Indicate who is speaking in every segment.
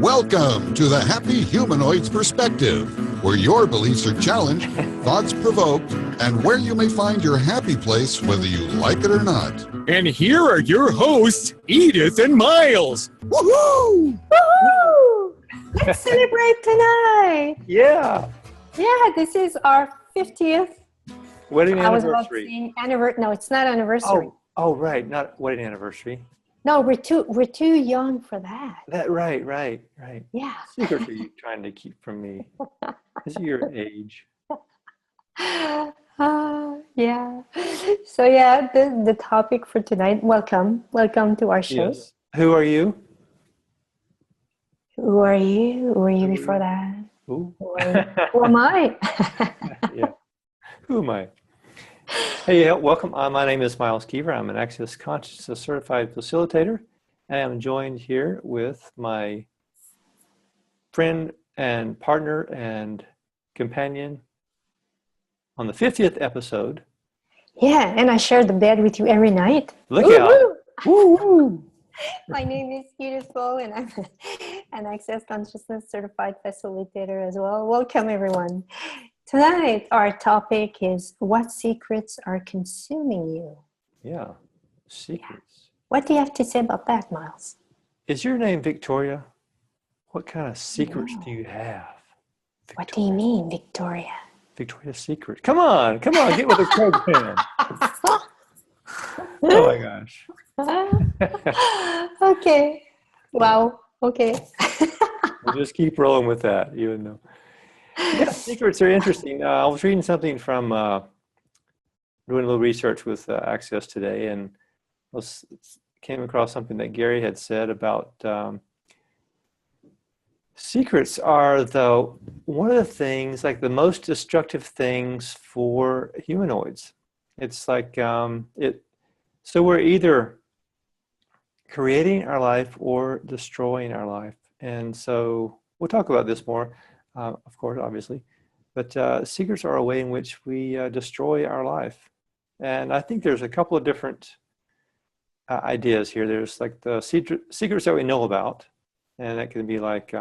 Speaker 1: Welcome to the Happy Humanoids Perspective, where your beliefs are challenged, thoughts provoked, and where you may find your happy place whether you like it or not.
Speaker 2: And here are your hosts, Edith and Miles.
Speaker 3: Woohoo! Woohoo! Let's celebrate tonight.
Speaker 4: Yeah.
Speaker 3: Yeah, this is our 50th
Speaker 4: Wedding
Speaker 3: I was about to
Speaker 4: anniversary.
Speaker 3: say no, it's not anniversary.
Speaker 4: Oh, right. Not wedding anniversary.
Speaker 3: No, we're too young for that.
Speaker 4: Right.
Speaker 3: Yeah.
Speaker 4: Secret are you trying to keep from me? Is it your age?
Speaker 3: Yeah. So yeah, the topic for tonight. Welcome to our show.
Speaker 4: Yes. Who are you?
Speaker 3: Who are you? Who are you before that?
Speaker 4: Who?
Speaker 3: Who am I?
Speaker 4: Yeah. Who am I? Hey, welcome. My name is Miles Keever. I'm an Access Consciousness Certified Facilitator, and I'm joined here with my friend and partner and companion on the 50th episode.
Speaker 3: Yeah, and I share the bed with you every night.
Speaker 4: Look out. Woo-hoo.
Speaker 3: My name is Edith Bo, and I'm an Access Consciousness Certified Facilitator as well. Welcome, everyone. Tonight, our topic is what secrets are consuming you?
Speaker 4: Yeah, secrets.
Speaker 3: What do you have to say about that, Miles?
Speaker 4: Is your name Victoria? What kind of secrets do you have?
Speaker 3: Victoria. What do you mean, Victoria?
Speaker 4: Victoria's Secret. Come on, get with the Craig pen. Oh my gosh.
Speaker 3: Okay. Wow. Okay.
Speaker 4: We'll just keep rolling with that, even though. Yeah, secrets are interesting. I was reading something from doing a little research with Access today, and came across something that Gary had said about secrets are one of the things, like the most destructive things for humanoids. It's like so we're either creating our life or destroying our life, and so we'll talk about this more. Of course, obviously, but secrets are a way in which we destroy our life. And I think there's a couple of different ideas here. There's like the secrets that we know about, and that can be like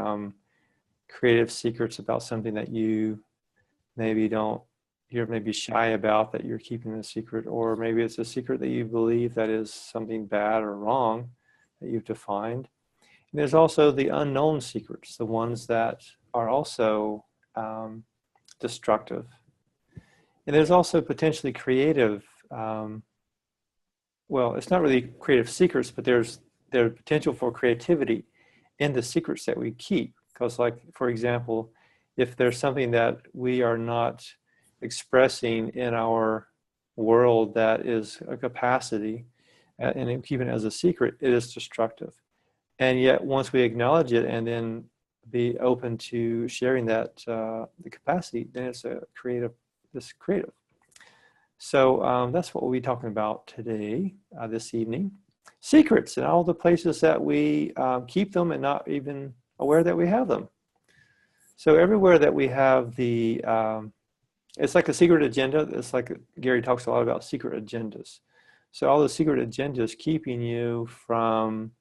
Speaker 4: creative secrets about something that you're maybe shy about, that you're keeping a secret, or maybe it's a secret that you believe that is something bad or wrong that you've defined. And there's also the unknown secrets, the ones that are also destructive. And there's also potentially creative, it's not really creative secrets, but there's potential for creativity in the secrets that we keep. Because, like, for example, if there's something that we are not expressing in our world that is a capacity, and keeping it as a secret, it is destructive. And yet, once we acknowledge it and then be open to sharing that the capacity, then it's creative. So that's what we'll be talking about today, this evening. Secrets and all the places that we keep them and not even aware that we have them. So everywhere that we have it's like a secret agenda. It's like Gary talks a lot about secret agendas. So all the secret agendas keeping you from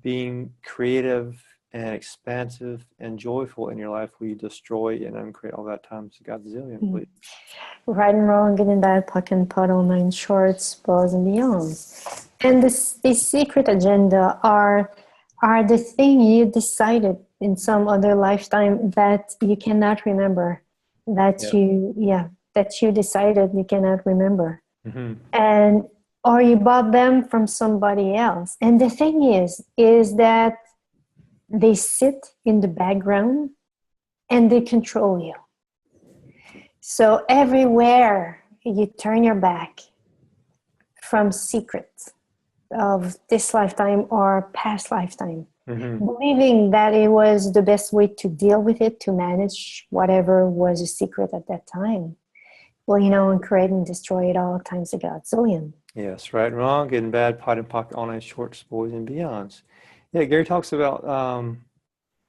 Speaker 4: being creative and expansive and joyful in your life, we destroy and uncreate all that times Godzillion, please.
Speaker 3: Right and wrong, good and bad, puck and puddle, nine shorts, balls and beyonds. And this secret agenda are the thing you decided in some other lifetime that you cannot remember, that you decided you cannot remember. Mm-hmm. Or you bought them from somebody else. And the thing is that they sit in the background and they control you. So everywhere you turn your back from secrets of this lifetime or past lifetime, believing that it was the best way to deal with it, to manage whatever was a secret at that time. Well, and create and destroy it all times a Godzillion.
Speaker 4: Yes, right and wrong, good and bad, pot and pocket, all nine shorts, boys and beyonds. Yeah, Gary talks about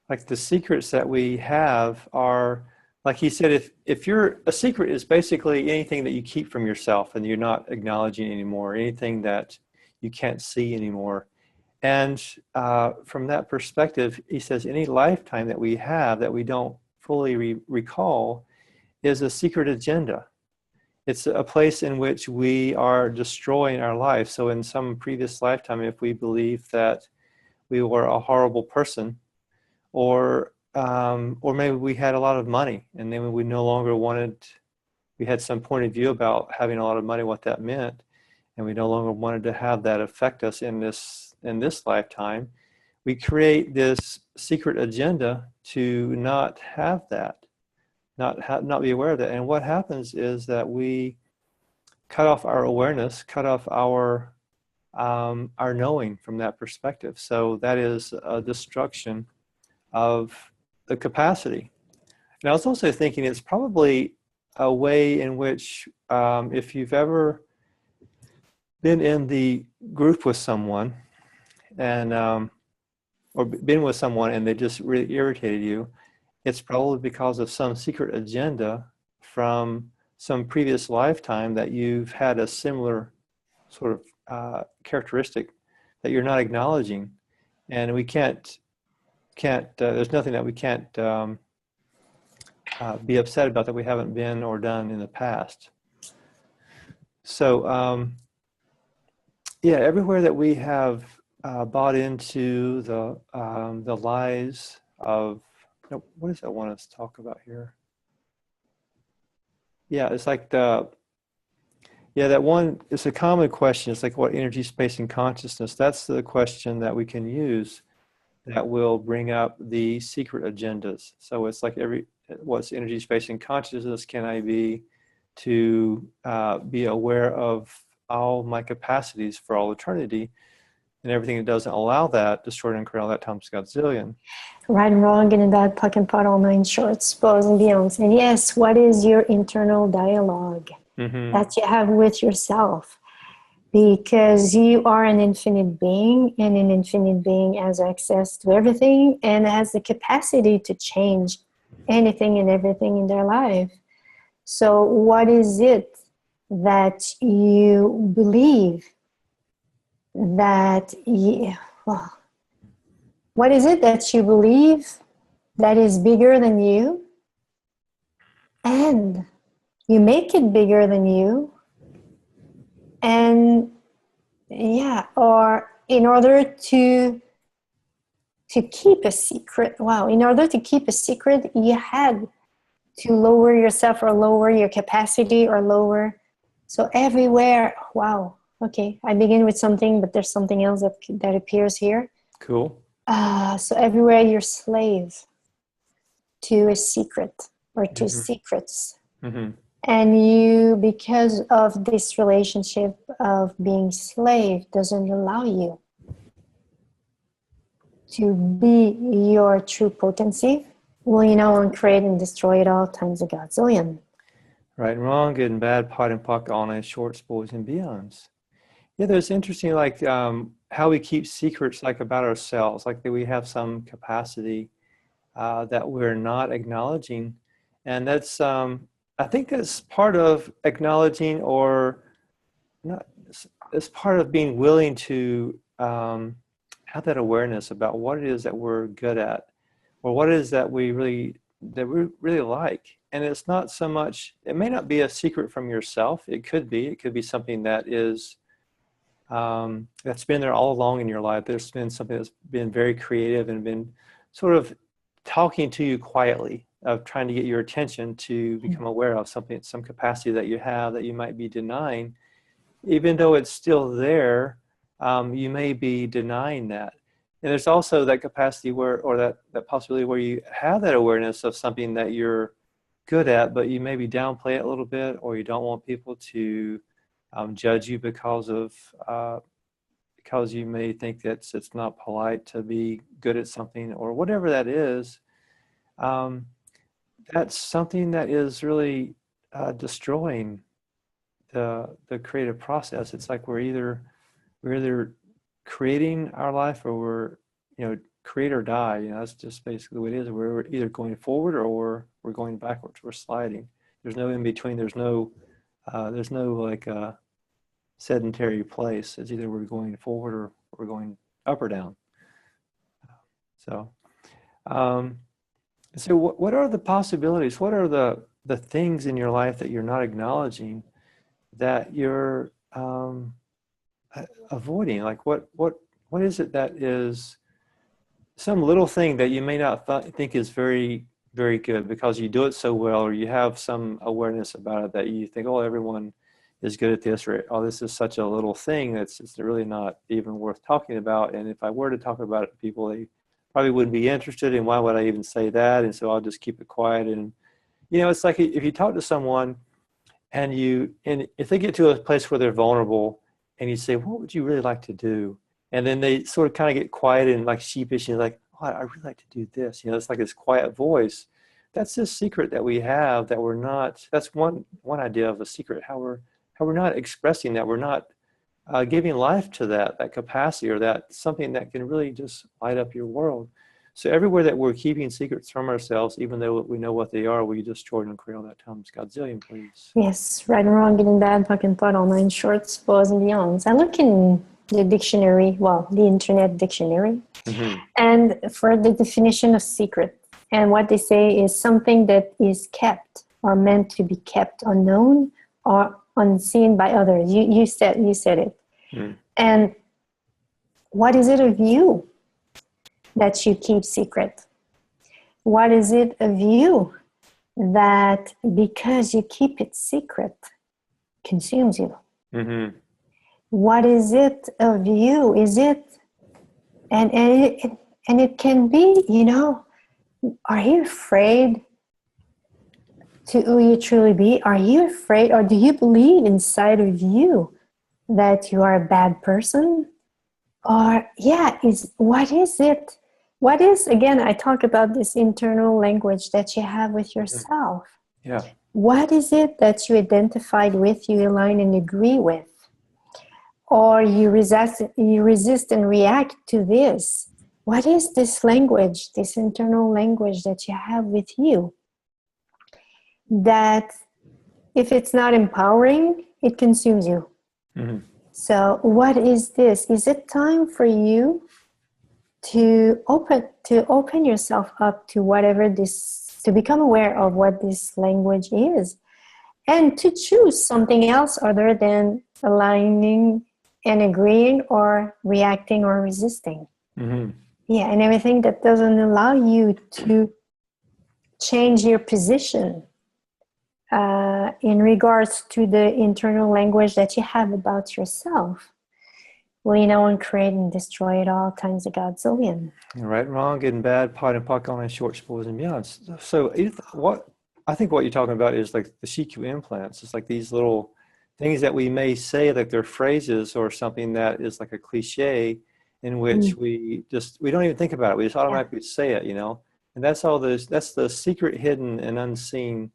Speaker 4: like the secrets that we have are, like he said, if a secret is basically anything that you keep from yourself and you're not acknowledging anymore, anything that you can't see anymore. And from that perspective, he says any lifetime that we have that we don't fully recall is a secret agenda. It's a place in which we are destroying our life. So in some previous lifetime, if we believe that we were a horrible person, or maybe we had a lot of money, and then we no longer wanted, we had some point of view about having a lot of money, what that meant, and we no longer wanted to have that affect us in this lifetime, we create this secret agenda to not have that, not be aware of that. And what happens is that we cut off our awareness, cut off our knowing from that perspective. So that is a destruction of the capacity. And I was also thinking it's probably a way in which if you've ever been in the group with someone and or been with someone and they just really irritated you, it's probably because of some secret agenda from some previous lifetime that you've had a similar sort of characteristic that you're not acknowledging. And we can't there's nothing that we can't be upset about that we haven't been or done in the past. So yeah, everywhere that we have bought into the lies of, what does that want us to talk about here? Yeah, it's like that one, it's a common question. It's like, what energy, space, and consciousness? That's the question that we can use that will bring up the secret agendas. So it's like what's energy, space, and consciousness can I be to be aware of all my capacities for all eternity, and everything that doesn't allow that, destroyed and create all that times Godzillion.
Speaker 3: Right and wrong, good and bad, puck and pot, all nine shorts, balls and beyonds. And yes, what is your internal dialogue that you have with yourself? Because you are an infinite being, and an infinite being has access to everything and has the capacity to change anything and everything in their life. So what is it that you believe that what is it that you believe that is bigger than you, and you make it bigger than you, and or in order to keep a secret, in order to keep a secret, you had to lower yourself or lower your capacity or lower. So everywhere, okay, I begin with something, but there's something else that appears here.
Speaker 4: Cool.
Speaker 3: So everywhere you're slave to a secret or to secrets. And you, because of this relationship of being slave, doesn't allow you to be your true potency. Well, and create and destroy it all times a Godzillion.
Speaker 4: Right and wrong, good and bad, pot and puck, all nine shorts, boys and beyonds. Yeah, there's interesting, like how we keep secrets, like about ourselves, like that we have some capacity that we're not acknowledging, and that's I think that's part of acknowledging, or not. It's part of being willing to have that awareness about what it is that we're good at, or what it is that we really like. And it's not so much, it may not be a secret from yourself. It could be something that is that's been there all along in your life. There's been something that's been very creative and been sort of talking to you quietly, of trying to get your attention to become aware of something, some capacity that you have that you might be denying. Even though it's still there, you may be denying that. And there's also that capacity where, or that possibility where you have that awareness of something that you're good at, but you maybe downplay it a little bit, or you don't want people to judge you because you may think that it's not polite to be good at something, or whatever that is. That's something that is really destroying the creative process. It's like we're either creating our life, or we're create or die. That's just basically what it is. We're either going forward or we're going backwards. We're sliding. There's no in between. There's no like sedentary place. It's either we're going forward or we're going up or down. So, so what are the possibilities? What are the things in your life that you're not acknowledging that you're avoiding? Like what is it that is some little thing that you may not think is very, very good because you do it so well, or you have some awareness about it that you think, oh, everyone is good at this, or oh, this is such a little thing that's it's really not even worth talking about. And if I were to talk about it to people, they probably wouldn't be interested, and why would I even say that? And so I'll just keep it quiet. And it's like if you talk to someone and if they get to a place where they're vulnerable and you say, what would you really like to do? And then they sort of kind of get quiet and like sheepish and like, oh, I really like to do this. It's like this quiet voice. That's this secret that we have that we're not, that's one idea of a secret, how we're not expressing that, we're not giving life to that capacity, or that something that can really just light up your world. So everywhere that we're keeping secrets from ourselves, even though we know what they are, we just Jordan and Creole that times Godzillion, please.
Speaker 3: Yes, right and wrong, good and bad, puck and putt, all nine shorts, boys and beyonds. I look in the dictionary, the internet dictionary, and for the definition of secret, and what they say is something that is kept or meant to be kept unknown or unseen by others. You said it. And what is it of you that you keep secret? What is it of you that because you keep it secret consumes you? What is it of you? Is it, and it can be, are you afraid to who you truly be? Are you afraid, or do you believe inside of you that you are a bad person? Or what is it? What is, again, I talk about this internal language that you have with yourself.
Speaker 4: Yeah.
Speaker 3: What is it that you identified with, you align and agree with? Or you resist and react to this? What is this language, this internal language that you have with you? That if it's not empowering, it consumes you. So what is this? Is it time for you to open yourself up to whatever this, to become aware of what this language is, and to choose something else other than aligning and agreeing or reacting or resisting? Yeah, and everything that doesn't allow you to change your position in regards to the internal language that you have about yourself. And create and destroy it all times a Godzillion.
Speaker 4: Right, wrong, good and bad, pot and puck, on short boys and beyonds. So I think what you're talking about is like the CQ implants. It's like these little things that we may say, like they're phrases or something that is like a cliche, in which we don't even think about it. We just automatically say it, and that's the secret, hidden, and unseen,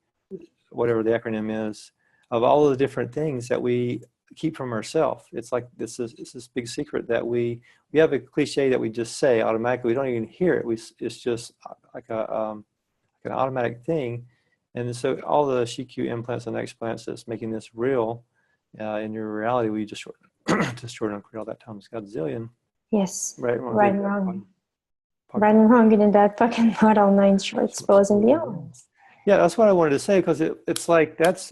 Speaker 4: whatever the acronym is, of all of the different things that we keep from ourselves. It's like this big secret that we have a cliche that we just say automatically. We don't even hear it. It's just like an automatic thing. And so all the CQ implants and explants that's making this real in your reality, we just short on Creole that times Godzillion.
Speaker 3: Yes.
Speaker 4: Right, wrong.
Speaker 3: Right and wrong. Right and wrong, good and bad, fucking not all nine shorts, boys and beyonds.
Speaker 4: Yeah, that's what I wanted to say, because it's like that's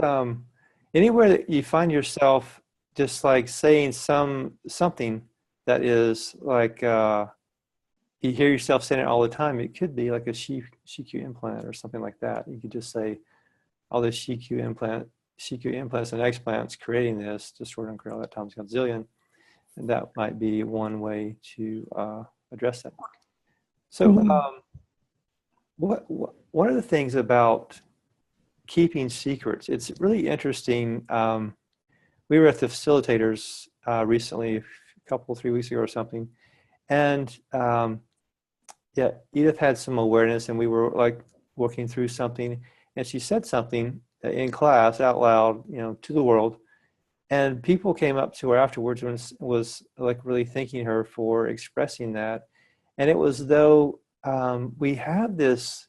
Speaker 4: anywhere that you find yourself just like saying something that is like you hear yourself saying it all the time. It could be like a CQ implant or something like that. You could just say all this CQ implants and explants creating this, just short on Creole that times Godzillion, and that might be one way to address that. So one of the things about keeping secrets, it's really interesting. We were at the facilitators recently, a 3 weeks ago or something, and Edith had some awareness, and we were like working through something, and she said something in class out loud, to the world, and people came up to her afterwards and was like really thanking her for expressing that, and it was though we have this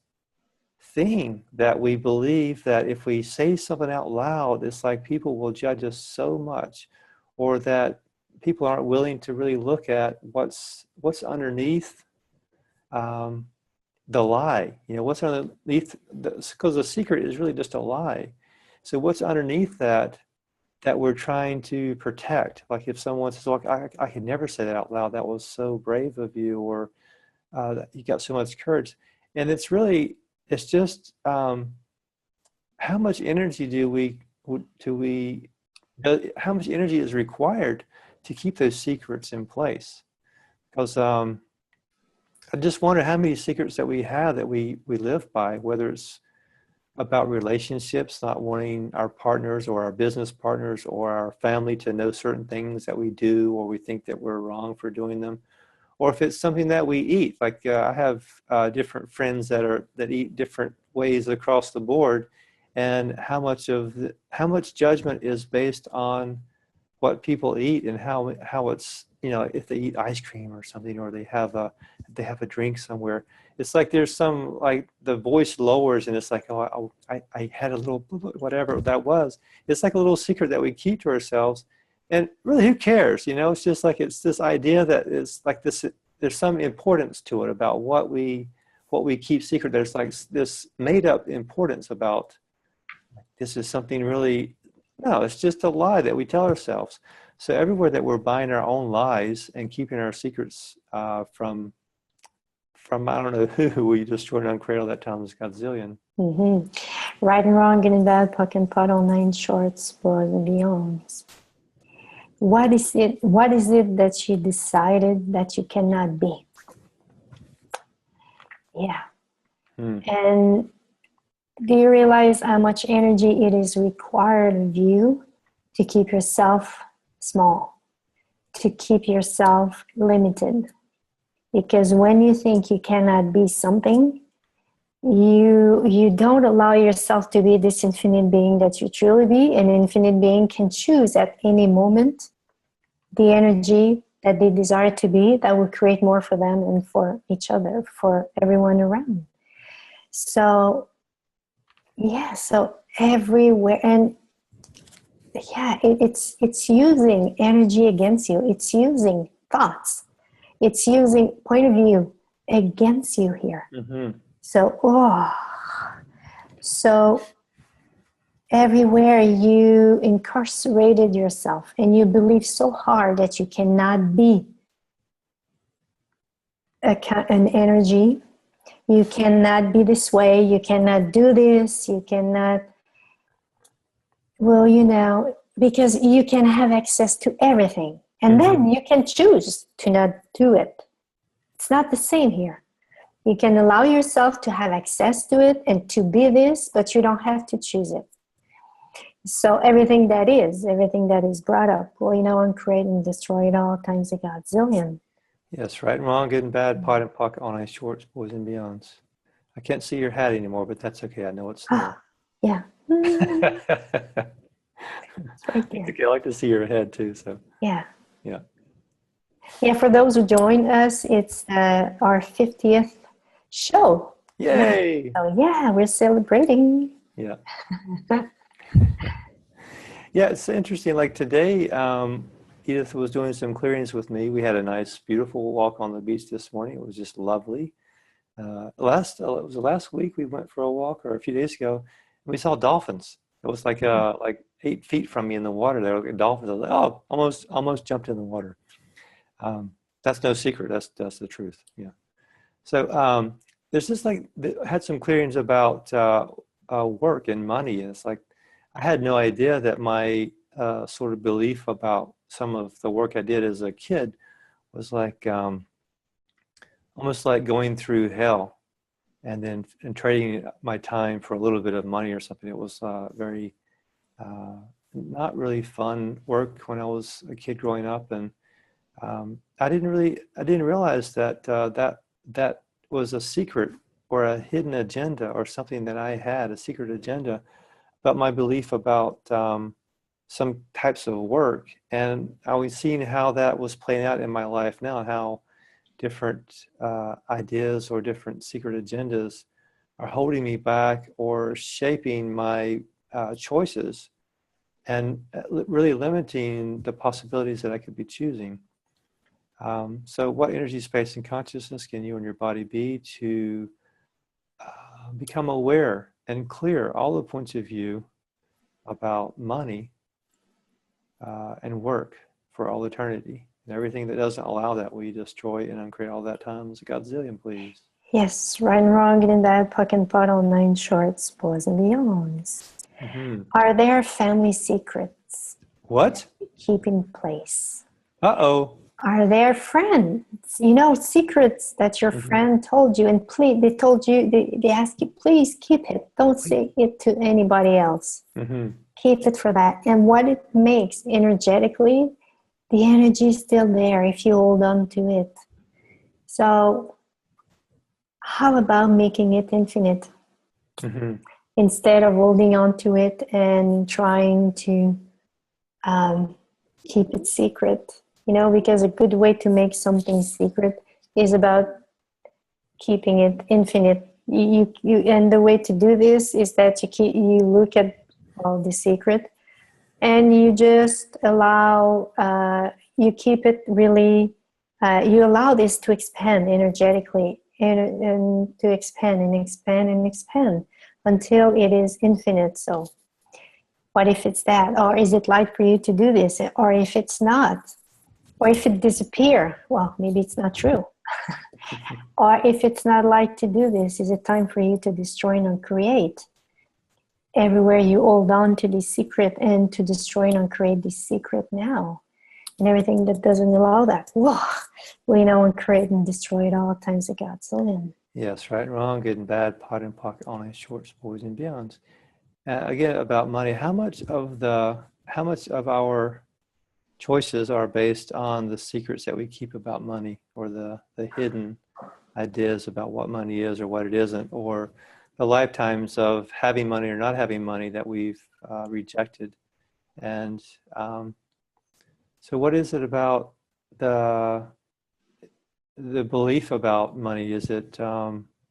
Speaker 4: thing that we believe that if we say something out loud, it's like people will judge us so much, or that people aren't willing to really look at what's underneath the lie. You know, what's underneath, because the secret is really just a lie. So what's underneath that we're trying to protect? Like if someone says, "Look, I could never say that out loud. That was so brave of you," or "You got so much courage," and it's just how much energy how much energy is required to keep those secrets in place? Because I just wonder how many secrets that we have that we live by, whether it's about relationships, not wanting our partners or our business partners or our family to know certain things that we do, or we think that we're wrong for doing them, or if it's something that we eat. Like I have different friends that eat different ways across the board, and how much judgment is based on what people eat and how it's, you know, if they eat ice cream or something, or they have a drink somewhere. It's like there's some, like the voice lowers and it's like, oh, I had a little whatever that was. It's like a little secret that we keep to ourselves, and really who cares? You know, it's just like, it's this idea that is like this, there's some importance to it about what we keep secret. There's like this made up importance about this is something really, no, it's just a lie that we tell ourselves. So everywhere that we're buying our own lies and keeping our secrets from I don't know who, we destroyed on Cradle that Thomas Godzillion.
Speaker 3: Mm-hmm. Right and wrong, good and bad, puck and puddle, nine shorts, boys and beyonds. What is it that you decided that you cannot be? Yeah. And do you realize how much energy it is required of you to keep yourself small, to keep yourself limited? Because when you think you cannot be something, you don't allow yourself to be this infinite being that you truly be. An infinite being can choose at any moment the energy that they desire to be, that will create more for them and for each other, for everyone around. So yeah, so everywhere, and yeah, it's using energy against you. It's using thoughts. It's using point of view against you here. So everywhere you incarcerated yourself and you believe so hard that you cannot be an energy. You cannot be this way. You cannot do this. You cannot. Well, you know, because you can have access to everything. And then you can choose to not do it. It's not the same here. You can allow yourself to have access to it and to be this, but you don't have to choose it. So everything that is brought up, well, you know, and create and destroy it all times a godzillion.
Speaker 4: Yes, right and wrong, good and bad, pot and pocket, on ice shorts, boys and beyonds. I can't see your hat anymore, but that's okay. I know it's there.
Speaker 3: Yeah. It's right there.
Speaker 4: Okay, I like to see your head too. So
Speaker 3: yeah.
Speaker 4: Yeah,
Speaker 3: for those who join us, it's our 50th show.
Speaker 4: Yay!
Speaker 3: So yeah, we're celebrating.
Speaker 4: Yeah. Yeah, it's interesting. Like today, Edith was doing some clearings with me. We had a nice, beautiful walk on the beach this morning. It was just lovely. It was the last week we went for a walk, or a few days ago, and we saw dolphins. It was like 8 feet from me in the water. There were dolphins. I was like, oh, almost jumped in the water. That's no secret. That's the truth. Yeah. So there's just like, had some clearings about work and money. And it's like, I had no idea that my sort of belief about some of the work I did as a kid was like almost like going through hell and then trading my time for a little bit of money or something. It was very not really fun work when I was a kid growing up, and I didn't realize that that was a secret or a hidden agenda or something that I had, a secret agenda, but my belief about some types of work. And I was seeing how that was playing out in my life now, how different ideas or different secret agendas are holding me back or shaping my choices. and really limiting the possibilities that I could be choosing. So what energy, space, and consciousness can you and your body be to become aware and clear all the points of view about money and work for all eternity? And everything that doesn't allow that, we destroy and uncreate all that times a godzillion, please.
Speaker 3: Yes, right and wrong, good and bad, puck and pot, all nine shorts, boys and beyonds.
Speaker 4: Mm-hmm.
Speaker 3: Are there family secrets
Speaker 4: What?
Speaker 3: keep in place?
Speaker 4: Uh-oh.
Speaker 3: Are there friends? You know, secrets that your friend told you, and please, they told you, they ask you, please keep it. Don't say it to anybody else.
Speaker 4: Mm-hmm.
Speaker 3: Keep it for that. And what it makes energetically, the energy is still there if you hold on to it. So how about making it infinite?
Speaker 4: Mm-hmm.
Speaker 3: Instead of holding on to it and trying to keep it secret, you know, because a good way to make something secret is about keeping it infinite. And the way to do this is that you look at all the secret and you just allow, you keep it really, you allow this to expand energetically and to expand and expand and expand until it is infinite. So what if it's that? Or is it light for you to do this? Or if it's not? Or if it disappear? Well, maybe it's not true. Or if it's not light to do this, is it time for you to destroy and uncreate? Everywhere you hold on to this secret and to destroy and uncreate this secret now. And everything that doesn't allow that, whoa, we know and create and destroy it all times of God. So then.
Speaker 4: Yes, right and wrong, good and bad, pot and pocket, all nine shorts, boys and beyonds. Again, about money, how much of our choices are based on the secrets that we keep about money, or the hidden ideas about what money is or what it isn't, or the lifetimes of having money or not having money that we've rejected? And so what is it about the belief about money? Is it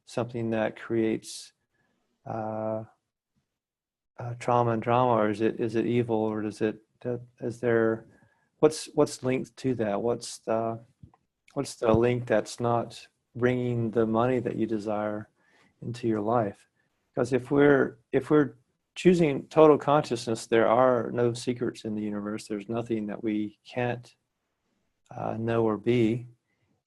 Speaker 4: something that creates trauma and drama, or is it evil, or is there what's linked to that? What's the link that's not bringing the money that you desire into your life? Because if we're choosing total consciousness, there are no secrets in the universe. There's nothing that we can't know or be.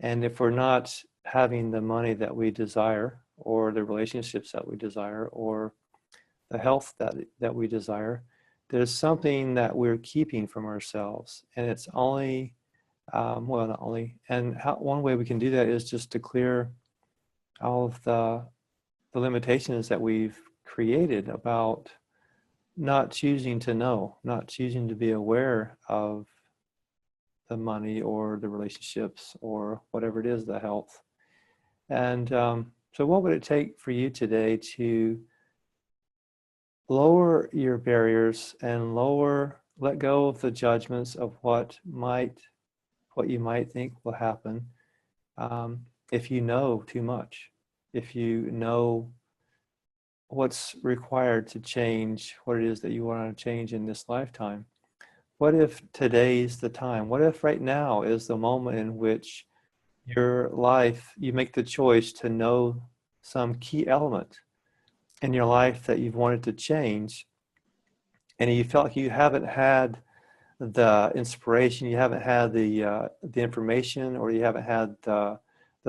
Speaker 4: And if we're not having the money that we desire, or the relationships that we desire, or the health that we desire, there's something that we're keeping from ourselves. And it's only, well, not only, and one way we can do that is just to clear all of the limitations that we've created about not choosing to know, not choosing to be aware of the money or the relationships or whatever it is, the health. And so what would it take for you today to lower your barriers and let go of the judgments of what you might think will happen if you know too much, if you know what's required to change what it is that you want to change in this lifetime? What if today's the time? What if right now is the moment in which your life, you make the choice to know some key element in your life that you've wanted to change, and you felt like you haven't had the inspiration, you haven't had the information, or you haven't had the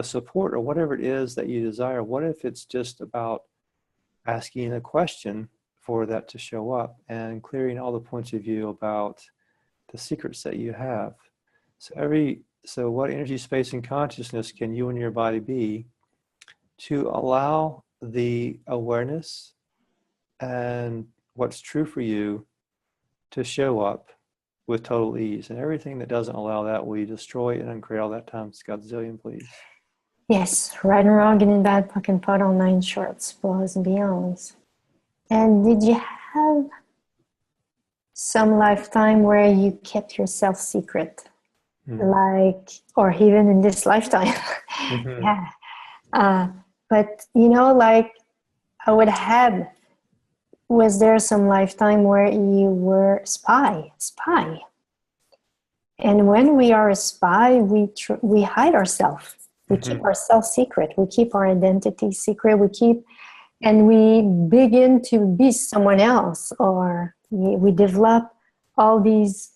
Speaker 4: support, or whatever it is that you desire? What if it's just about asking a question for that to show up and clearing all the points of view about the secrets that you have? So what energy, space, and consciousness can you and your body be to allow the awareness and what's true for you to show up with total ease? And everything that doesn't allow that, we destroy and uncreate all that times godzillion, please.
Speaker 3: Yes, right and wrong, good and bad, puck and pot, all nine shorts, boys and beyonds. And did you have some lifetime where you kept yourself secret? Like, or even in this lifetime? Yeah. But, you know, like I would have was there some lifetime where you were spy? And when we are a spy, we hide ourselves. We keep ourselves secret. We keep our identity secret. And we begin to be someone else, or we develop all these,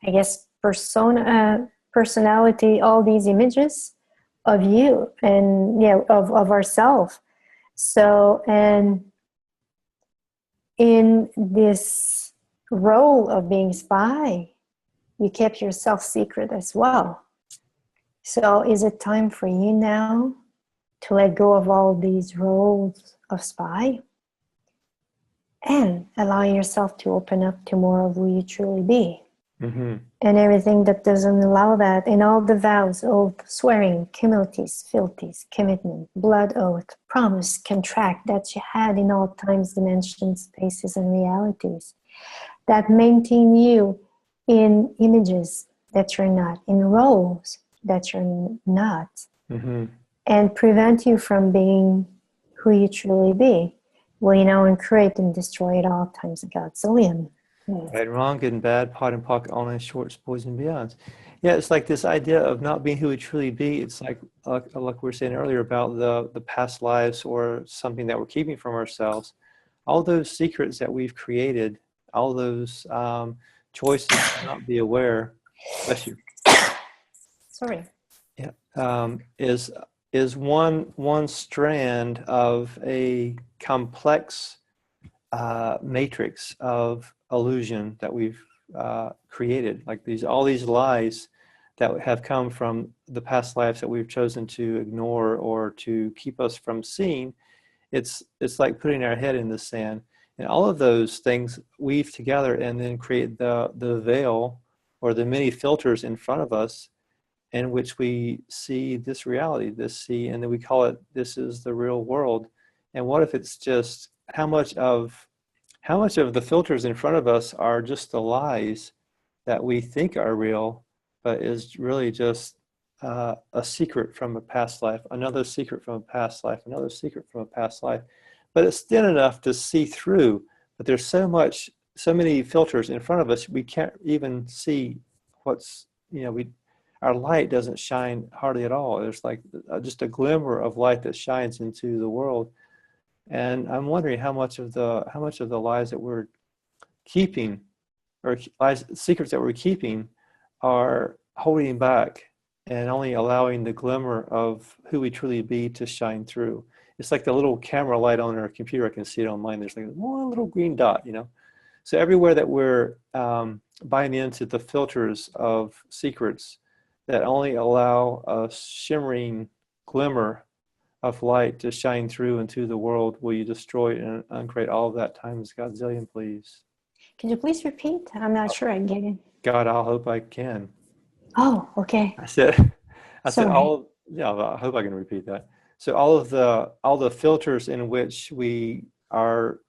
Speaker 3: I guess, personality, all these images of you and of ourselves. So, and in this role of being spy, you kept yourself secret as well. So is it time for you now to let go of all these roles of spy and allow yourself to open up to more of who you truly be? And everything that doesn't allow that, and all the vows, oath, swearing, cumulaties, fealties, commitment, blood oath, promise, contract that you had in all times, dimensions, spaces, and realities that maintain you in images that you're not, in roles that you're not, and prevent you from being who you truly be. Well, you know, and create and destroy at all times a Godzillion.
Speaker 4: Right and wrong, good and bad, pot and pocket, online shorts, boys and beyonds. Yeah, it's like this idea of not being who we truly be. It's like we were saying earlier about the past lives or something that we're keeping from ourselves. All those secrets that we've created, all those choices to not be aware. Bless you.
Speaker 3: Sorry.
Speaker 4: Yeah, is one strand of a complex matrix of illusion that we've created, like all these lies that have come from the past lives that we've chosen to ignore or to keep us from seeing. It's like putting our head in the sand, and all of those things weave together and then create the veil or the many filters in front of us in which we see this reality, and then we call it, this is the real world. And what if it's just how much of the filters in front of us are just the lies that we think are real, but is really just a secret from a past life, another secret from a past life, another secret from a past life. But it's thin enough to see through, but there's so many filters in front of us, we can't even see what's, our light doesn't shine hardly at all. There's like just a glimmer of light that shines into the world. And I'm wondering how much of the lies that we're keeping, or secrets that we're keeping, are holding back and only allowing the glimmer of who we truly be to shine through. It's like the little camera light on our computer. I can see it on mine. There's like one little green dot, So everywhere that we're buying into the filters of secrets that only allow a shimmering glimmer of light to shine through into the world, will you destroy and uncreate all of that times Godzillion, please?
Speaker 3: Can you please repeat? I'm not sure I get it.
Speaker 4: God, I hope I can.
Speaker 3: Oh, okay.
Speaker 4: I said I hope I can repeat that. So all the filters in which we are,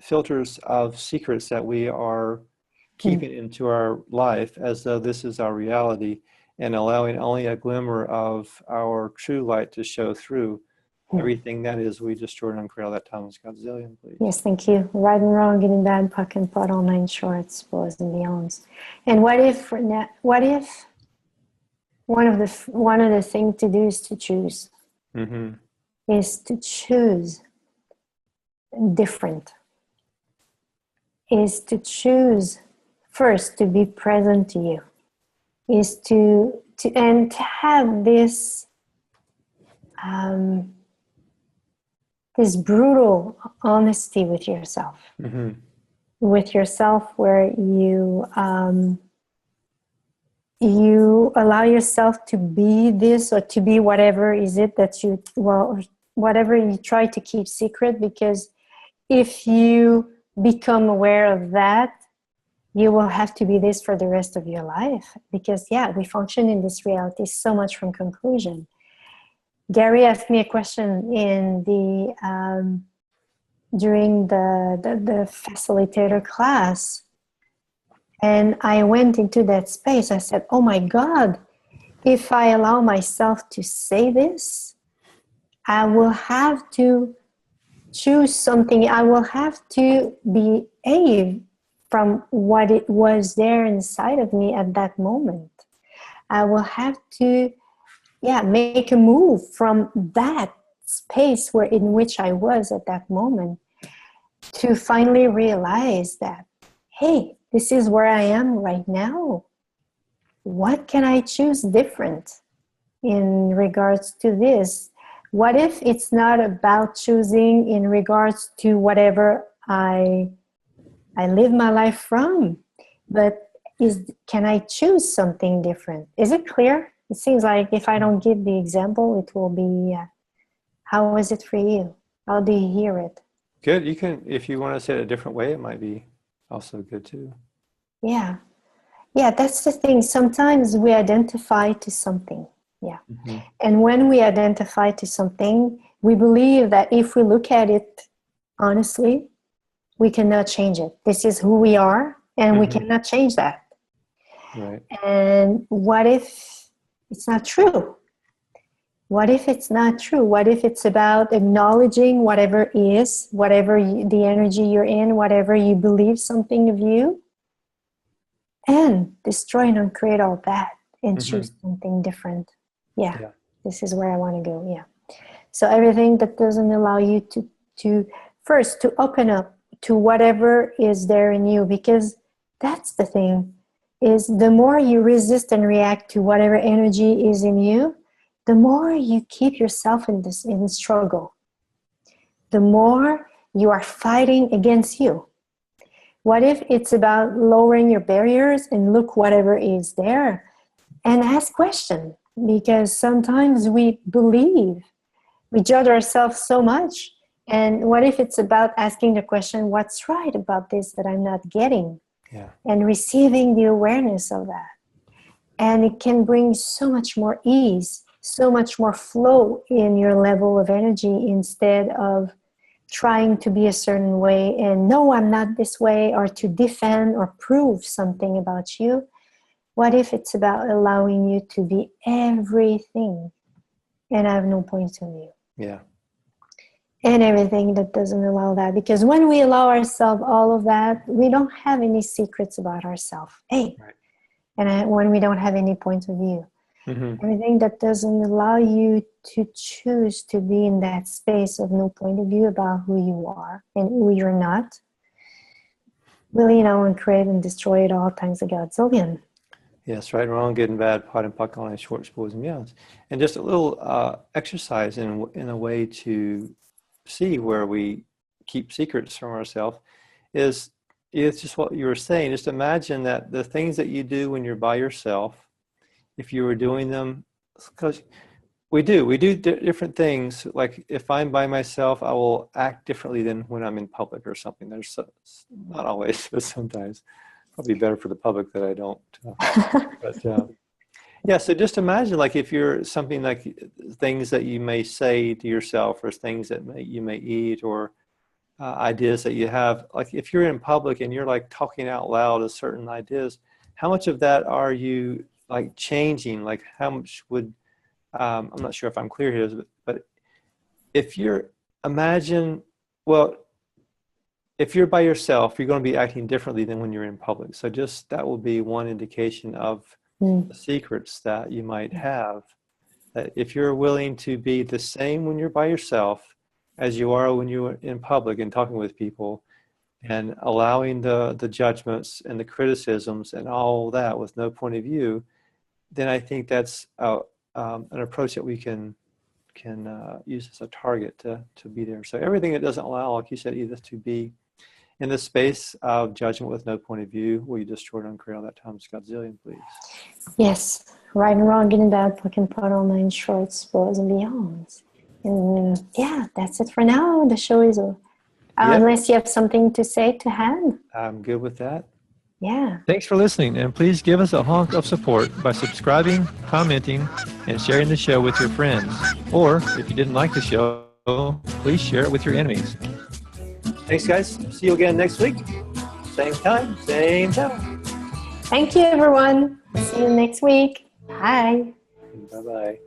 Speaker 4: filters of secrets that we are keeping into our life as though this is our reality, and allowing only a glimmer of our true light to show through. Everything that is, we destroy and uncreate all that times Godzillion, please.
Speaker 3: Yes, thank you. Right and wrong, good and bad, puck and pot, all nine shorts, boys and beyonds. And what if one of the things to do is to choose, is to choose different, is to choose first to be present to you, is to have this this brutal honesty with yourself, where you allow yourself to be this, or to be whatever is it that whatever you try to keep secret, because if you become aware of that, you will have to be this for the rest of your life, because we function in this reality so much from conclusion. Gary asked me a question in during the facilitator class, and I went into that space. I said, oh my God, if I allow myself to say this, I will have to choose something. I will have to behave from what it was there inside of me at that moment. I will have to, make a move from that space in which I was at that moment to finally realize that, hey, this is where I am right now. What can I choose different in regards to this? What if it's not about choosing in regards to whatever I live my life from, but can I choose something different? Is it clear? It seems like if I don't give the example, it will be, how is it for you? How do you hear it?
Speaker 4: Good. You can, if you want to say it a different way, it might be also good too.
Speaker 3: Yeah. Yeah, that's the thing. Sometimes we identify to something. Yeah. Mm-hmm. And when we identify to something, we believe that if we look at it honestly, we cannot change it. This is who we are, and we cannot change that.
Speaker 4: Right.
Speaker 3: And what if it's not true? What if it's not true? What if it's about acknowledging whatever is, the energy you're in, whatever you believe something of you, and destroy and uncreate all that and choose something different. Yeah, this is where I want to go. Yeah. So everything that doesn't allow you to first to open up to whatever is there in you, because that's the thing, is the more you resist and react to whatever energy is in you, the more you keep yourself in struggle. The more you are fighting against you. What if it's about lowering your barriers and look whatever is there and ask questions? Because sometimes we judge ourselves so much. And what if it's about asking the question, what's right about this that I'm not getting?
Speaker 4: Yeah.
Speaker 3: And receiving the awareness of that. And it can bring so much more ease, so much more flow in your level of energy, instead of trying to be a certain way and no, I'm not this way, or to defend or prove something about you. What if it's about allowing you to be everything and have no point of view?
Speaker 4: Yeah.
Speaker 3: And everything that doesn't allow that. Because when we allow ourselves all of that, we don't have any secrets about ourselves. Hey, right. And when we don't have any point of view. Everything that doesn't allow you to choose to be in that space of no point of view about who you are and who you're not, will, and create and destroy it all times a godzillion.
Speaker 4: Yes, right, wrong, good and bad, pot and puck, online, shorts, boys and meows. And just a little exercise in a way to see where we keep secrets from ourselves is just what you were saying. Just imagine that the things that you do when you're by yourself, if you were doing them, because we do different things. Like if I'm by myself, I will act differently than when I'm in public or something. There's not always, but sometimes. Probably better for the public that I don't. Yeah, so just imagine, like, if you're something like things that you may say to yourself, or things that you may eat, or ideas that you have. Like if you're in public and you're like talking out loud of certain ideas, how much of that are you like changing? Like how much would, I'm not sure if I'm clear here, but if you're, imagine, well, if you're by yourself, you're going to be acting differently than when you're in public. So just that will be one indication of the secrets that you might have. That if you're willing to be the same when you're by yourself as you are when you're in public and talking with people, and allowing the judgments and the criticisms and all that with no point of view, then I think that's an approach that we can use as a target to be there. So everything that doesn't allow, like you said, either to be in the space of judgment with no point of view, will you destroy and uncreate all that times godzillion, please?
Speaker 3: Yes, right and wrong, good and bad, puck and pot, all nine shorts, boys and beyonds. And yeah, that's it for now. The show is over. Unless you have something to say to hand.
Speaker 4: I'm good with that.
Speaker 3: Yeah.
Speaker 5: Thanks for listening, and please give us a honk of support by subscribing, commenting, and sharing the show with your friends. Or, if you didn't like the show, please share it with your enemies.
Speaker 4: Thanks, guys. See you again next week. Same time, same channel.
Speaker 3: Thank you, everyone. See you next week. Bye.
Speaker 4: Bye-bye.